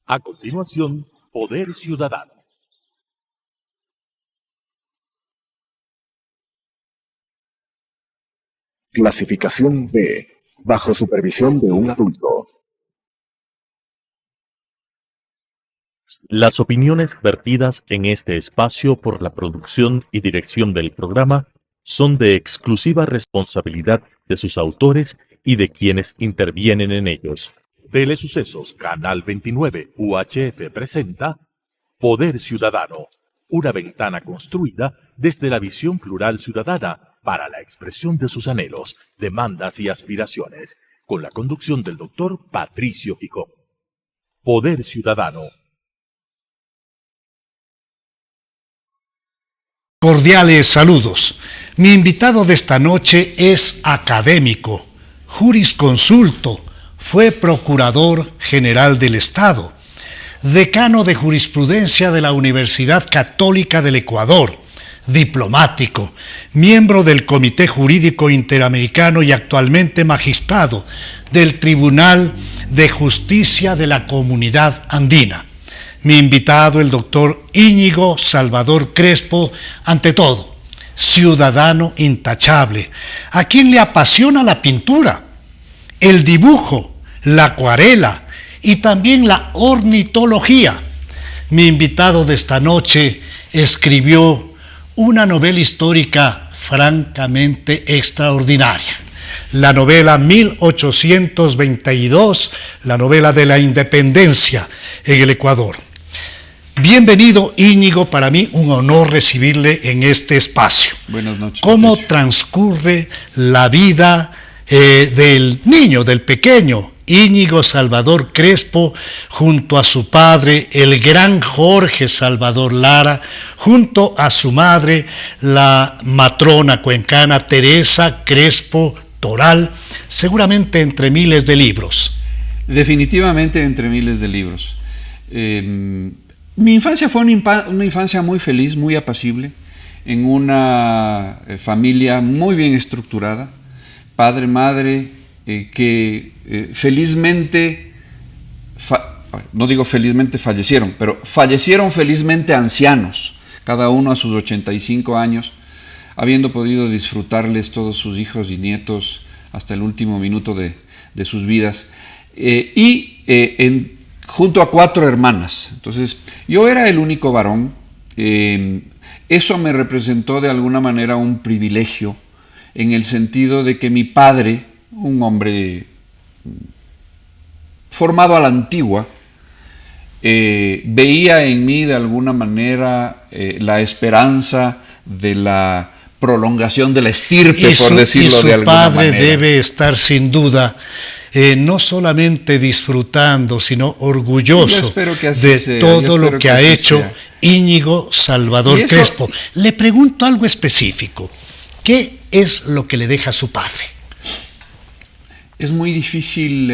A continuación, Poder Ciudadano. Clasificación B, bajo supervisión de un adulto. Las opiniones vertidas en este espacio por la producción y dirección del programa son de exclusiva responsabilidad de sus autores y de quienes intervienen en ellos. Telesucesos Canal 29 UHF presenta Poder Ciudadano, una ventana construida desde la visión plural ciudadana para la expresión de sus anhelos, demandas y aspiraciones, con la conducción del doctor Patricio Gijón. Poder Ciudadano. Cordiales saludos. Mi invitado de esta noche es académico, jurisconsulto, fue Procurador General del Estado, decano de Jurisprudencia de la Universidad Católica del Ecuador, diplomático, miembro del Comité Jurídico Interamericano y actualmente magistrado del Tribunal de Justicia de la Comunidad Andina. Mi invitado, el doctor Íñigo Salvador Crespo, ante todo, ciudadano intachable, a quien le apasiona la pintura, el dibujo, la acuarela y también la ornitología. Mi invitado de esta noche escribió una novela histórica francamente extraordinaria. La novela 1822, la novela de la independencia en el Ecuador. Bienvenido, Íñigo, para mí un honor recibirle en este espacio. Buenas noches. ¿Cómo Patricio transcurre la vida del niño, del pequeño Íñigo Salvador Crespo, junto a su padre, el gran Jorge Salvador Lara, junto a su madre, la matrona cuencana Teresa Crespo Toral, seguramente entre miles de libros? Definitivamente entre miles de libros. Mi infancia fue una infancia muy feliz, muy apacible, en una familia muy bien estructurada, padre, madre, que felizmente, no digo felizmente fallecieron, pero fallecieron felizmente ancianos, cada uno a sus 85 años, habiendo podido disfrutarles todos sus hijos y nietos hasta el último minuto de sus vidas, junto a 4 hermanas. Entonces, yo era el único varón. Eso me representó de alguna manera un privilegio, en el sentido de que mi padre, un hombre formado a la antigua, veía en mí de alguna manera la esperanza de la prolongación de la estirpe, por decirlo de alguna manera. Y su padre debe estar sin duda no solamente disfrutando, sino orgulloso de todo lo que ha hecho Íñigo Salvador Crespo. Le pregunto algo específico. ¿Qué es lo que le deja a su padre? Es muy difícil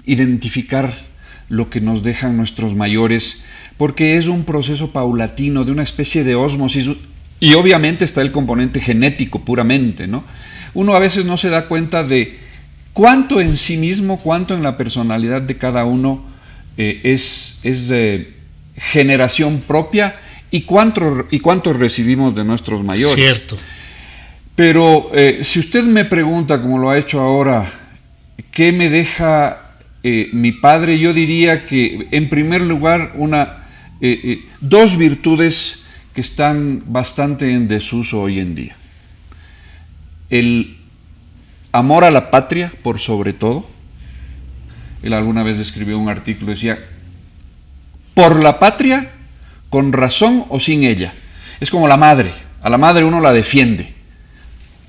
identificar lo que nos dejan nuestros mayores, porque es un proceso paulatino, de una especie de ósmosis, y obviamente está el componente genético puramente, ¿no? Uno a veces no se da cuenta de cuánto en sí mismo, cuánto en la personalidad de cada uno es generación propia y cuánto recibimos de nuestros mayores. Cierto. Pero si usted me pregunta, como lo ha hecho ahora, ¿qué me deja mi padre? Yo diría que, en primer lugar, 2 virtudes que están bastante en desuso hoy en día. El amor a la patria, por sobre todo. Él alguna vez escribió un artículo, decía, por la patria, con razón o sin ella. Es como la madre. A la madre uno la defiende.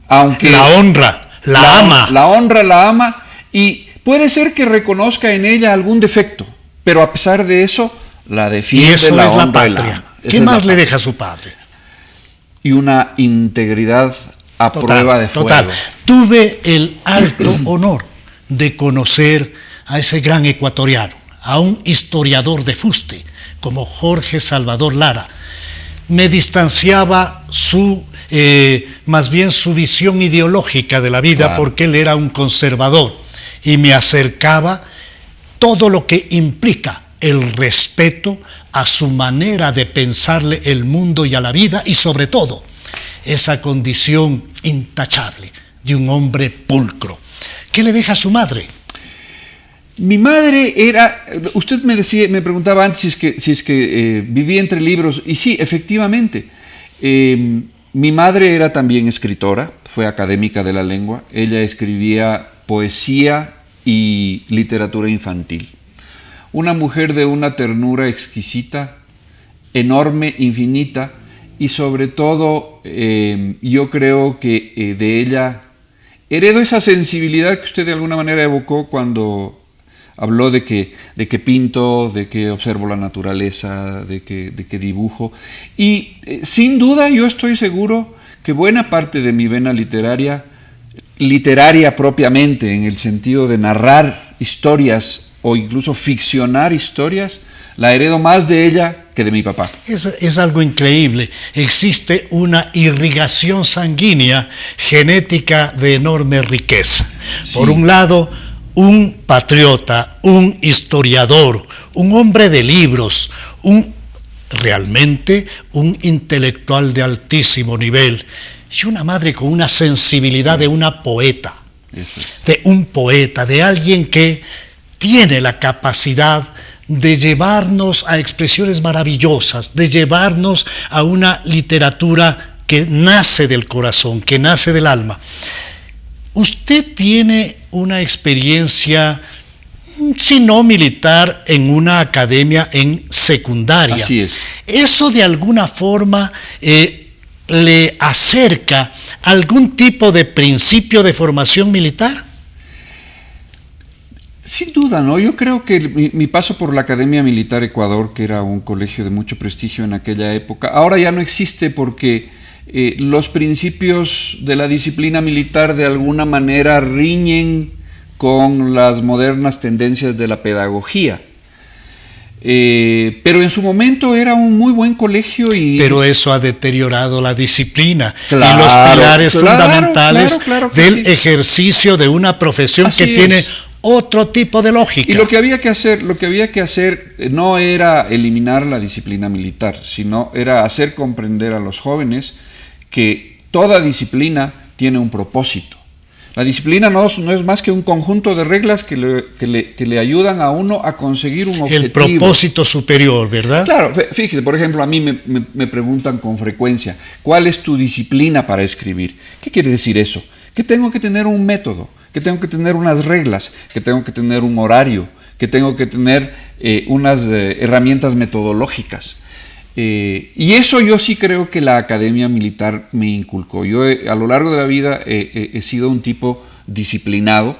Aunque la honra, la ama. La honra, la ama, y puede ser que reconozca en ella algún defecto, pero a pesar de eso, la defiende, y eso la es honra, la patria. ¿Qué más le deja a su padre? Y una integridad a prueba de fuego. Total. Tuve el alto honor de conocer a ese gran ecuatoriano, a un historiador de fuste, como Jorge Salvador Lara. Me distanciaba más bien su visión ideológica de la vida, claro, porque él era un conservador, y me acercaba todo lo que implica el respeto a su manera de pensarle el mundo y a la vida, y sobre todo esa condición intachable de un hombre pulcro. ¿Qué le deja a su madre? Mi madre era, usted me preguntaba antes si es que vivía entre libros, y sí, efectivamente. Mi madre era también escritora, fue académica de la lengua. Ella escribía poesía y literatura infantil. Una mujer de una ternura exquisita, enorme, infinita, y sobre todo yo creo que de ella heredo esa sensibilidad que usted de alguna manera evocó cuando habló de que pinto, de que observo la naturaleza, de que dibujo. Y sin duda yo estoy seguro que buena parte de mi vena literaria propiamente, en el sentido de narrar historias o incluso ficcionar historias, la heredo más de ella que de mi papá. Es algo increíble. Existe una irrigación sanguínea genética de enorme riqueza. Sí. Por un lado, un patriota, un historiador, un hombre de libros, realmente un intelectual de altísimo nivel, y una madre con una sensibilidad de una poeta, de un poeta, de alguien que tiene la capacidad de llevarnos a expresiones maravillosas, de llevarnos a una literatura que nace del corazón, que nace del alma. Usted tiene una experiencia, si no militar, en una academia en secundaria. Así es. ¿Eso de alguna forma le acerca algún tipo de principio de formación militar? Sin duda, ¿no? Yo creo que mi paso por la Academia Militar Ecuador, que era un colegio de mucho prestigio en aquella época, ahora ya no existe porque los principios de la disciplina militar de alguna manera riñen con las modernas tendencias de la pedagogía. Pero en su momento era un muy buen colegio y... Pero eso ha deteriorado la disciplina, claro, y los pilares fundamentales claro del sí. ejercicio de una profesión Así que tiene es. Otro tipo de lógica. Y lo que había que hacer no era eliminar la disciplina militar, sino era hacer comprender a los jóvenes que toda disciplina tiene un propósito. La disciplina no es más que un conjunto de reglas que le ayudan a uno a conseguir un objetivo. El propósito superior, ¿verdad? Claro, fíjese, por ejemplo, a mí me preguntan con frecuencia, ¿cuál es tu disciplina para escribir? ¿Qué quiere decir eso? Que tengo que tener un método, que tengo que tener unas reglas, que tengo que tener un horario, que tengo que tener unas herramientas metodológicas. Y eso yo sí creo que la Academia Militar me inculcó. Yo a lo largo de la vida he sido un tipo disciplinado,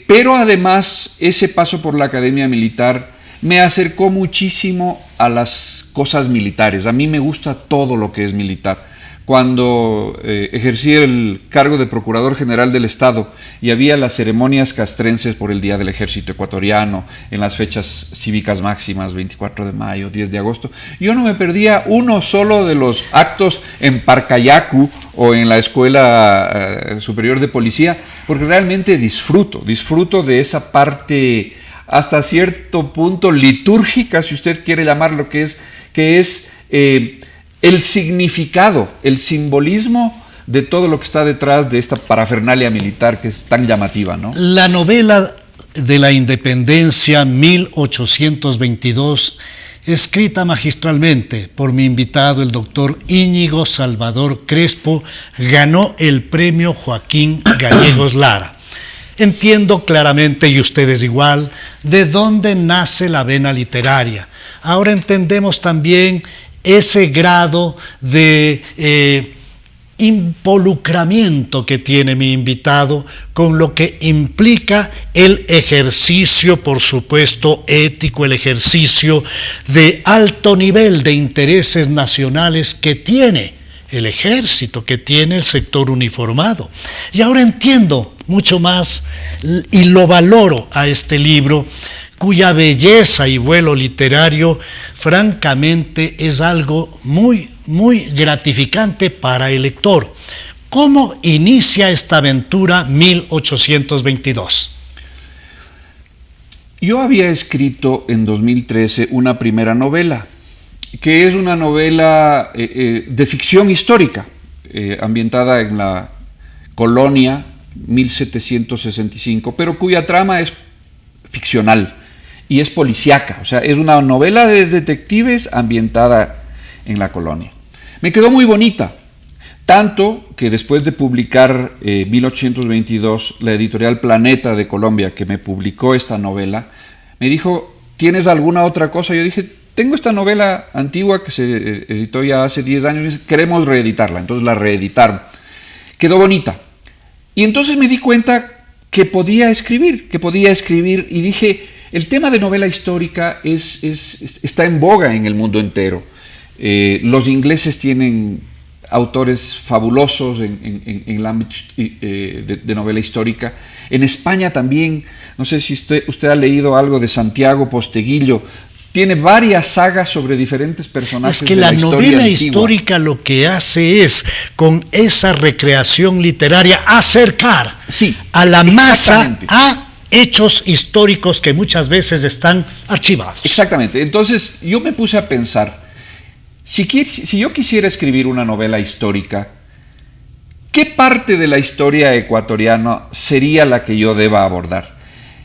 pero además ese paso por la Academia Militar me acercó muchísimo a las cosas militares. A mí me gusta todo lo que es militar. Cuando ejercí el cargo de Procurador General del Estado y había las ceremonias castrenses por el Día del Ejército Ecuatoriano, en las fechas cívicas máximas, 24 de mayo, 10 de agosto, yo no me perdía uno solo de los actos en Parcayacu o en la Escuela Superior de Policía, porque realmente disfruto de esa parte hasta cierto punto litúrgica, si usted quiere llamarlo, que es el significado, el simbolismo de todo lo que está detrás de esta parafernalia militar que es tan llamativa, ¿no? La novela de la independencia 1822, escrita magistralmente por mi invitado, el doctor Íñigo Salvador Crespo, ganó el premio Joaquín Gallegos Lara. Entiendo claramente, y ustedes igual, de dónde nace la vena literaria. Ahora entendemos también ese grado de involucramiento que tiene mi invitado con lo que implica el ejercicio, por supuesto, ético, el ejercicio de alto nivel de intereses nacionales que tiene el ejército, que tiene el sector uniformado. Y ahora entiendo mucho más y lo valoro a este libro, cuya belleza y vuelo literario, francamente, es algo muy, muy gratificante para el lector. ¿Cómo inicia esta aventura 1822? Yo había escrito en 2013 una primera novela, que es una novela de ficción histórica, ambientada en la colonia 1765, pero cuya trama es ficcional y es policíaca, o sea, es una novela de detectives ambientada en la colonia. Me quedó muy bonita, tanto que después de publicar 1822, la editorial Planeta de Colombia, que me publicó esta novela, me dijo, ¿tienes alguna otra cosa? Yo dije, tengo esta novela antigua que se editó ya hace 10 años, y queremos reeditarla. Entonces la reeditaron. Quedó bonita. Y entonces me di cuenta que podía escribir, y dije, el tema de novela histórica está en boga en el mundo entero. Los ingleses tienen autores fabulosos en el ámbito de novela histórica. En España también, no sé si usted ha leído algo de Santiago Posteguillo, tiene varias sagas sobre diferentes personajes. Es que de la historia novela antigua. histórica lo que hace es, con esa recreación literaria, acercar a la masa a hechos históricos que muchas veces están archivados. Exactamente. Entonces yo me puse a pensar, si yo quisiera escribir una novela histórica, ¿qué parte de la historia ecuatoriana sería la que yo deba abordar?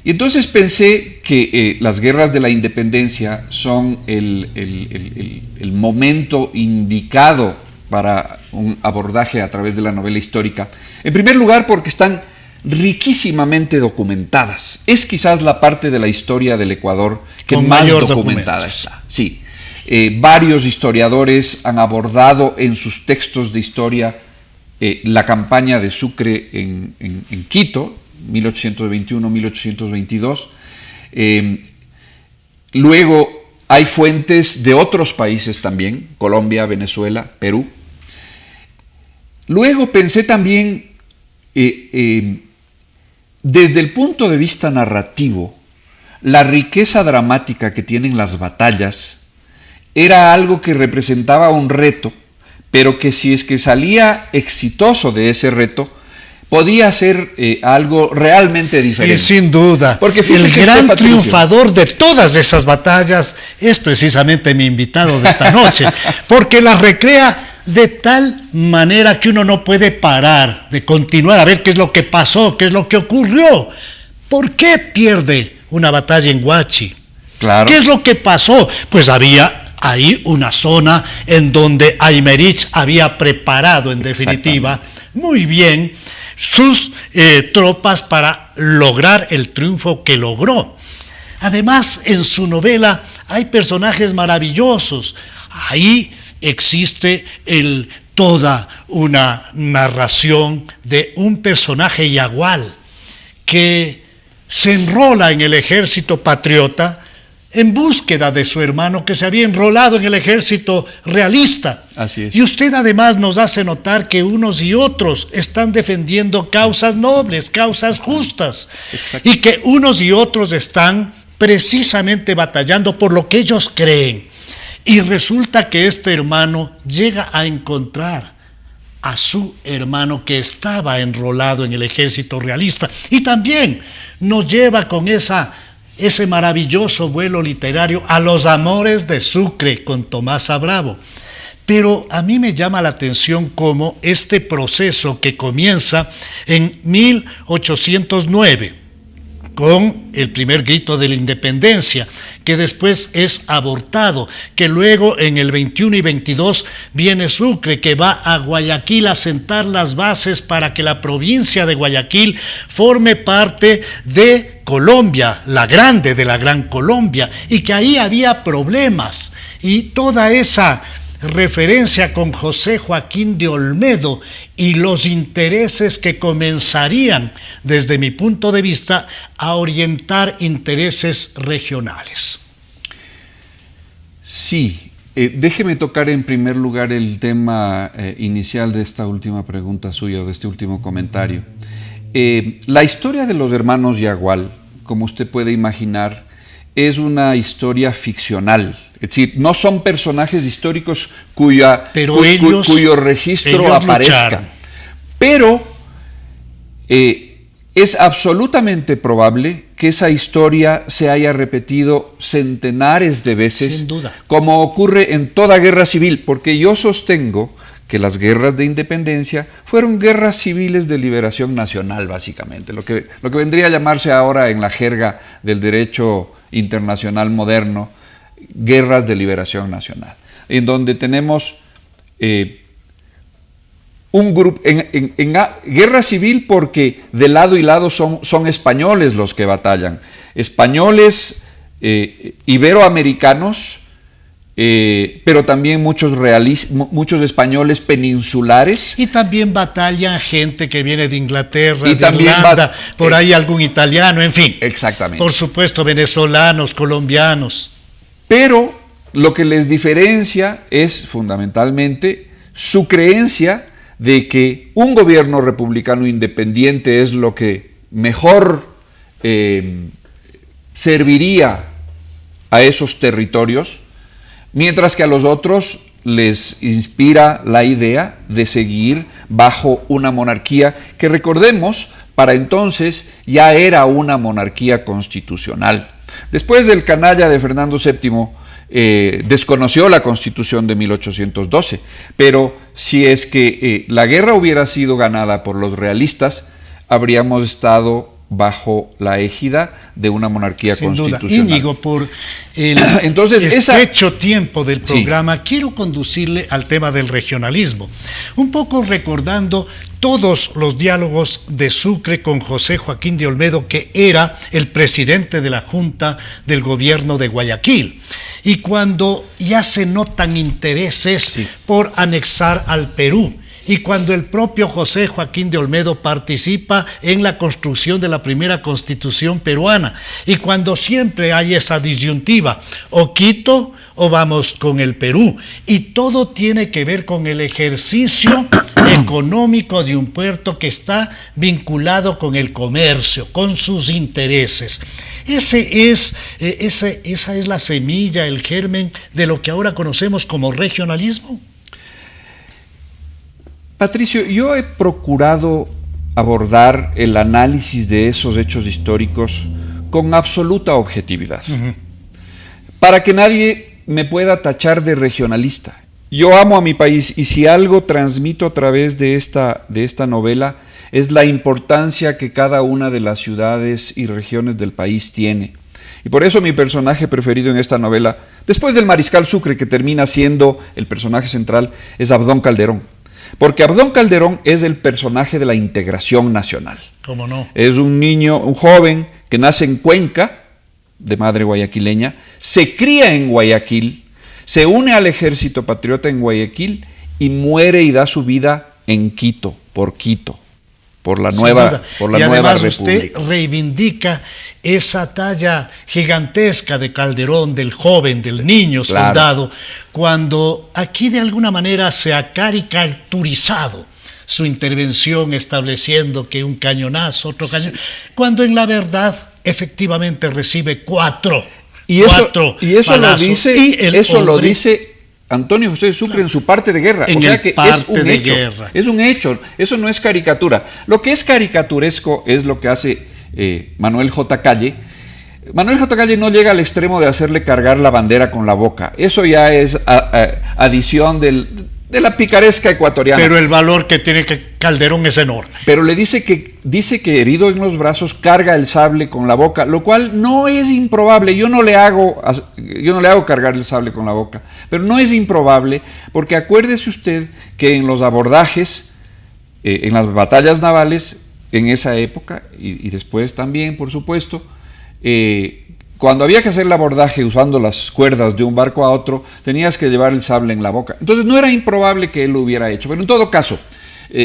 Y entonces pensé que las guerras de la independencia son el momento indicado para un abordaje a través de la novela histórica. En primer lugar, porque están riquísimamente documentadas. Es quizás la parte de la historia del Ecuador que con más mayor documentada está. Sí. Varios historiadores han abordado en sus textos de historia la campaña de Sucre en Quito, 1821-1822. Luego hay fuentes de otros países también, Colombia, Venezuela, Perú. Luego pensé también, desde el punto de vista narrativo, la riqueza dramática que tienen las batallas era algo que representaba un reto, pero que si es que salía exitoso de ese reto, podía ser algo realmente diferente. Y sin duda, porque el gran triunfador de todas esas batallas es precisamente mi invitado de esta noche, porque las recrea de tal manera que uno no puede parar de continuar a ver qué es lo que pasó, qué es lo que ocurrió. ¿Por qué pierde una batalla en Huachi? Claro. ¿Qué es lo que pasó? Pues había ahí una zona en donde Aymerich había preparado, en definitiva, muy bien sus tropas para lograr el triunfo que logró. Además, en su novela hay personajes maravillosos. Ahí existe toda una narración de un personaje yagual que se enrola en el ejército patriota en búsqueda de su hermano que se había enrolado en el ejército realista. Así es. Y usted además nos hace notar que unos y otros están defendiendo causas nobles, causas justas. Exacto. Y que unos y otros están precisamente batallando por lo que ellos creen. Y resulta que este hermano llega a encontrar a su hermano que estaba enrolado en el ejército realista. Y también nos lleva con ese maravilloso vuelo literario a los amores de Sucre con Tomasa Bravo. Pero a mí me llama la atención cómo este proceso que comienza en 1809 con el primer grito de la independencia, que después es abortado, que luego en el 21 y 22 viene Sucre, que va a Guayaquil a sentar las bases para que la provincia de Guayaquil forme parte de Colombia, la grande de la Gran Colombia, y que ahí había problemas, y toda esa referencia con José Joaquín de Olmedo y los intereses que comenzarían, desde mi punto de vista, a orientar intereses regionales. Sí, déjeme tocar en primer lugar el tema inicial de esta última pregunta suya, o de este último comentario. La historia de los hermanos Yagual, como usted puede imaginar, es una historia ficcional. Es decir, no son personajes históricos cuyo registro aparezca. lucharon. Pero es absolutamente probable que esa historia se haya repetido centenares de veces, sin duda, como ocurre en toda guerra civil, porque yo sostengo que las guerras de independencia fueron guerras civiles de liberación nacional, básicamente, lo que vendría a llamarse ahora en la jerga del derecho internacional moderno, guerras de liberación nacional, en donde tenemos un grupo, en guerra civil, porque de lado y lado son españoles los que batallan, españoles, iberoamericanos, pero también muchos españoles peninsulares. Y también batallan gente que viene de Inglaterra, y de Irlanda, por ahí algún italiano, en fin. Exactamente. Por supuesto, venezolanos, colombianos. Pero lo que les diferencia es fundamentalmente su creencia de que un gobierno republicano independiente es lo que mejor serviría a esos territorios, mientras que a los otros les inspira la idea de seguir bajo una monarquía que, recordemos, para entonces ya era una monarquía constitucional. Después del canalla de Fernando VII, desconoció la Constitución de 1812, pero si es que la guerra hubiera sido ganada por los realistas, habríamos estado bajo la égida de una monarquía constitucional. Sin duda. Íñigo, por el Entonces, estrecho tiempo del programa, quiero conducirle al tema del regionalismo, un poco recordando todos los diálogos de Sucre con José Joaquín de Olmedo, que era el presidente de la Junta del Gobierno de Guayaquil, y cuando ya se notan intereses por anexar al Perú, y cuando el propio José Joaquín de Olmedo participa en la construcción de la primera constitución peruana, y cuando siempre hay esa disyuntiva, o Quito o vamos con el Perú, y todo tiene que ver con el ejercicio económico de un puerto que está vinculado con el comercio, con sus intereses. Esa es la semilla, el germen de lo que ahora conocemos como regionalismo. Patricio, yo he procurado abordar el análisis de esos hechos históricos con absoluta objetividad, para que nadie me pueda tachar de regionalista. Yo amo a mi país, y si algo transmito a través de esta novela es la importancia que cada una de las ciudades y regiones del país tiene. Y por eso mi personaje preferido en esta novela, después del mariscal Sucre, que termina siendo el personaje central, es Abdón Calderón. Porque Abdón Calderón es el personaje de la integración nacional. ¿Cómo no? Es un niño, un joven que nace en Cuenca, de madre guayaquileña, se cría en Guayaquil, se une al ejército patriota en Guayaquil y muere y da su vida en Quito, por la nueva república. Y además usted reivindica esa talla gigantesca de Calderón, del joven, del niño soldado, cuando aquí de alguna manera se ha caricaturizado su intervención estableciendo que un cañonazo, otro cañonazo, cuando en la verdad efectivamente recibe cuatro. Y eso lo dice Antonio José de Sucre en su parte de guerra. O sea que es un hecho, eso no es caricatura. Lo que es caricaturesco es lo que hace Manuel J. Calle. Manuel J. Calle no llega al extremo de hacerle cargar la bandera con la boca. Eso ya es adición de la picaresca ecuatoriana. Pero el valor que tiene Calderón es enorme. Pero le dice que herido en los brazos carga el sable con la boca, lo cual no es improbable. Yo no le hago cargar el sable con la boca, pero no es improbable, porque acuérdese usted que en los abordajes, en las batallas navales, en esa época, y después también, por supuesto, cuando había que hacer el abordaje usando las cuerdas de un barco a otro, tenías que llevar el sable en la boca. Entonces no era improbable que él lo hubiera hecho, pero en todo caso,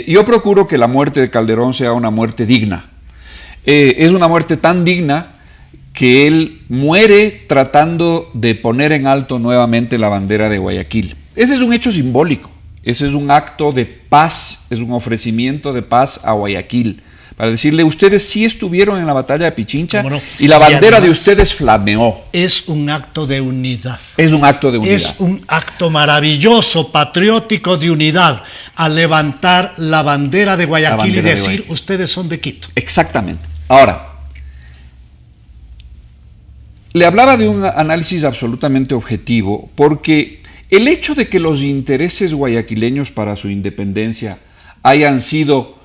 yo procuro que la muerte de Calderón sea una muerte digna. Es una muerte tan digna que él muere tratando de poner en alto nuevamente la bandera de Guayaquil. Ese es un hecho simbólico, ese es un acto de paz, es un ofrecimiento de paz a Guayaquil, para decirle, ustedes sí estuvieron en la batalla de Pichincha, ¿Cómo no? y la Y bandera de además, ustedes flameó. Es un acto de unidad. Es un acto de unidad. Es un acto maravilloso, patriótico de unidad, al levantar la bandera de Guayaquil y bandera de decir, Guayaquil. ustedes son de Quito. Exactamente. Ahora, le hablaba de un análisis absolutamente objetivo, porque el hecho de que los intereses guayaquileños para su independencia hayan sido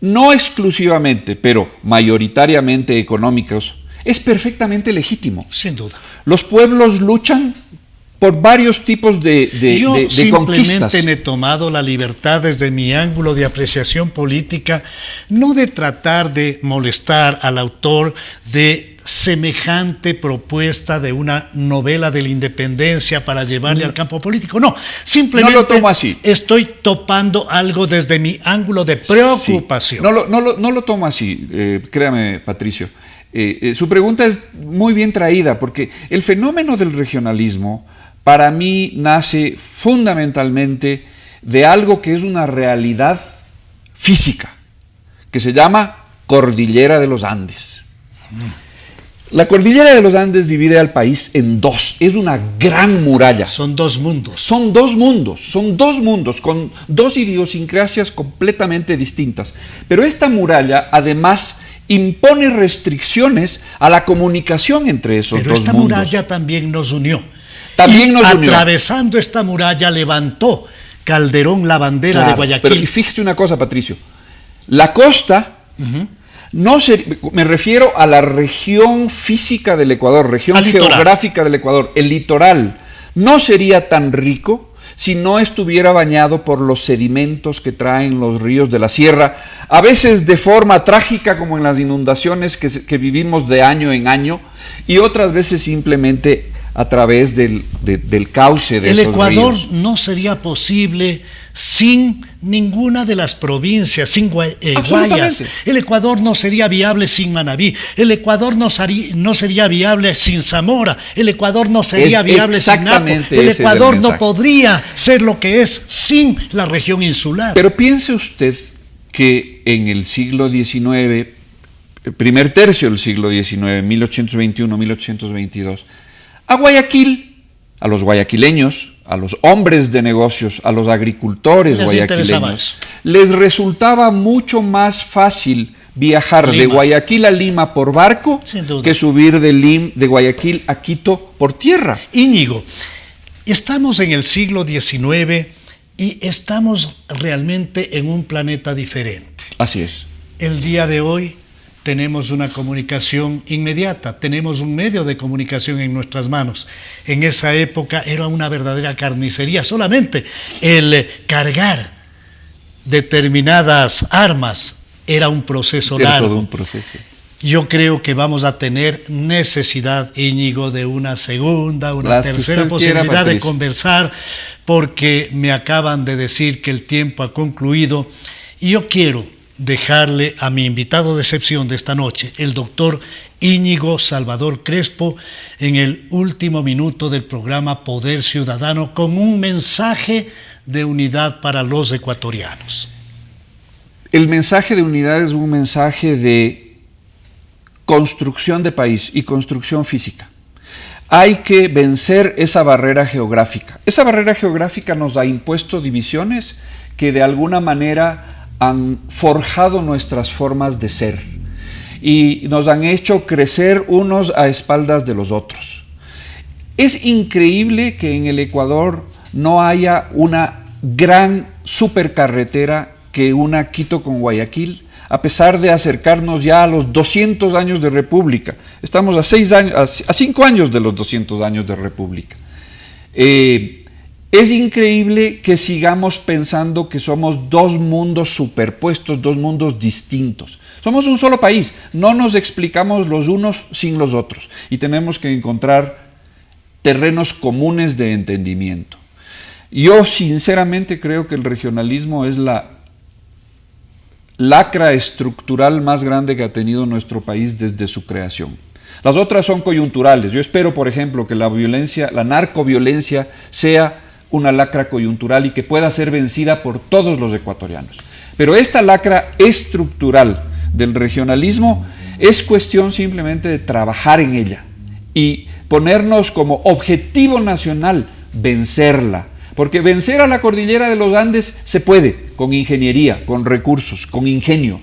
no exclusivamente, pero mayoritariamente económicos, es perfectamente legítimo. Sin duda. Los pueblos luchan por varios tipos de Yo simplemente conquistas. me he tomado la libertad desde mi ángulo de apreciación política, no de tratar de molestar al autor de semejante propuesta de una novela de la independencia para llevarle al campo político. No, simplemente No lo tomo así. Estoy topando algo desde mi ángulo de preocupación. Sí. No lo tomo así, créame, Patricio. Su pregunta es muy bien traída, porque el fenómeno del regionalismo para mí nace fundamentalmente de algo que es una realidad física, que se llama Cordillera de los Andes. La Cordillera de los Andes divide al país en dos, es una gran muralla. Son dos mundos. Son dos mundos con dos idiosincrasias completamente distintas. Pero esta muralla además impone restricciones a la comunicación entre esos Pero dos esta mundos. muralla también nos unió. También Y nos unió. atravesando esta muralla levantó Calderón la bandera de Claro, Guayaquil. pero fíjese una cosa, Patricio. La costa, no me refiero a la región física del Ecuador, región Al litoral. geográfica del Ecuador, el litoral, no sería tan rico si no estuviera bañado por los sedimentos que traen los ríos de la sierra, a veces de forma trágica como en las inundaciones que vivimos de año en año, y otras veces simplemente a través del cauce de El esos Ecuador ríos. no sería posible sin ninguna de las provincias, sin Guayas. Absolutamente. El Ecuador no sería viable sin Manabí. El Ecuador no sería viable sin Zamora. El Ecuador no sería Es viable sin Napo. exactamente El ese es el Ecuador no mensaje. podría ser lo que es sin la región insular. Pero piense usted que en el siglo XIX, el primer tercio del siglo XIX, 1821, 1822, a Guayaquil, a los guayaquileños, a los hombres de negocios, a los agricultores Les interesaba guayaquileños, eso. les resultaba mucho más fácil viajar de Lima. Guayaquil a Lima por barco Sin duda. que subir de Guayaquil a Quito por tierra. Íñigo, estamos en el siglo XIX y estamos realmente en un planeta diferente. Así es. El día de hoy tenemos una comunicación inmediata, tenemos un medio de comunicación en nuestras manos. En esa época era una verdadera carnicería, solamente el cargar determinadas armas era un proceso Era largo. todo un proceso. Yo creo que vamos a tener necesidad, Íñigo, de una segunda, una Las que tercera usted quiera, posibilidad de Patricio. conversar, porque me acaban de decir que el tiempo ha concluido y yo quiero dejarle a mi invitado de excepción de esta noche, el doctor Íñigo Salvador Crespo, en el último minuto del programa Poder Ciudadano, con un mensaje de unidad para los ecuatorianos. El mensaje de unidad es un mensaje de construcción de país y construcción física. Hay que vencer esa barrera geográfica. Esa barrera geográfica nos ha impuesto divisiones que de alguna manera han forjado nuestras formas de ser y nos han hecho crecer unos a espaldas de los otros. Es increíble que en el Ecuador no haya una gran supercarretera que una Quito con Guayaquil, a pesar de acercarnos ya a los 200 años de república. Estamos a 5 años de los 200 años de república. Es increíble que sigamos pensando que somos dos mundos superpuestos, dos mundos distintos. Somos un solo país, no nos explicamos los unos sin los otros y tenemos que encontrar terrenos comunes de entendimiento. Yo sinceramente creo que el regionalismo es la lacra estructural más grande que ha tenido nuestro país desde su creación. Las otras son coyunturales. Yo espero, por ejemplo, que la violencia, la narcoviolencia sea una lacra coyuntural y que pueda ser vencida por todos los ecuatorianos. Pero esta lacra estructural del regionalismo, es cuestión simplemente de trabajar en ella y ponernos como objetivo nacional vencerla. Porque vencer a la cordillera de los Andes se puede, con ingeniería, con recursos, con ingenio.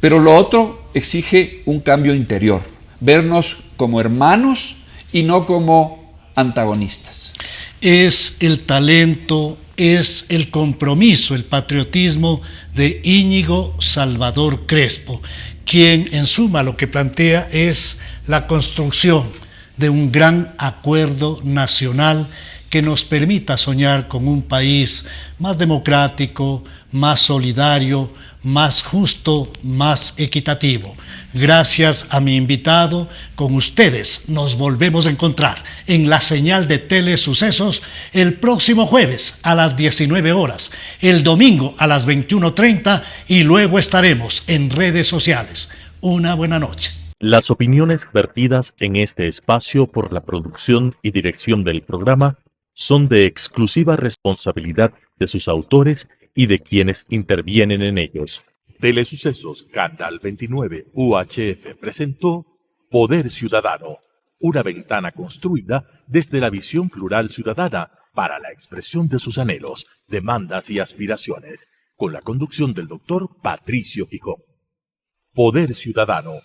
Pero lo otro exige un cambio interior, vernos como hermanos y no como antagonistas. Es el talento, es el compromiso, el patriotismo de Íñigo Salvador Crespo, quien en suma lo que plantea es la construcción de un gran acuerdo nacional que nos permita soñar con un país más democrático, más solidario, más justo, más equitativo. Gracias a mi invitado, con ustedes nos volvemos a encontrar en la señal de Telesucesos el próximo jueves a las 19 horas, el domingo a las 21:30 y luego estaremos en redes sociales. Una buena noche. Las opiniones vertidas en este espacio por la producción y dirección del programa son de exclusiva responsabilidad de sus autores y de quienes intervienen en ellos. Telesucesos Canal 29 UHF presentó Poder Ciudadano, una ventana construida desde la visión plural ciudadana para la expresión de sus anhelos, demandas y aspiraciones, con la conducción del doctor Patricio Gijón. Poder Ciudadano,